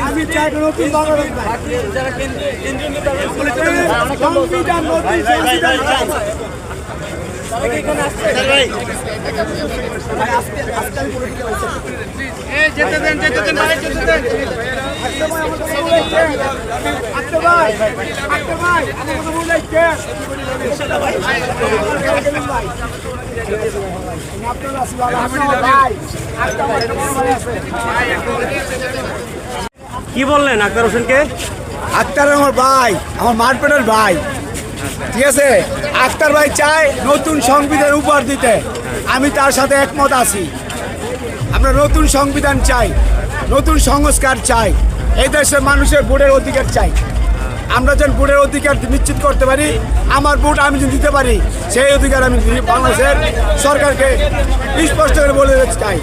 আমি চাই নতুন বাংলাদেশ যারা যেতে দেন ভাই যেতে দেন কি বললেন আক্তার হোসেনকে? আক্তার আমার ভাই, আমার মারপেটের ভাই, ঠিক আছে। আক্তার ভাই চায় নতুন সংবিধান উপহার দিতে, আমি তার সাথে একমত আছি। আমরা নতুন সংবিধান চাই, নতুন সংস্কার চাই, এই দেশের মানুষের ভোটের অধিকার চাই। আমরা যেন ভোটের অধিকার নিশ্চিত করতে পারি, আমার ভোট আমি যদি দিতে পারি, সেই অধিকার আমি বাংলাদেশের সরকারকে স্পষ্ট করে বলে চাই।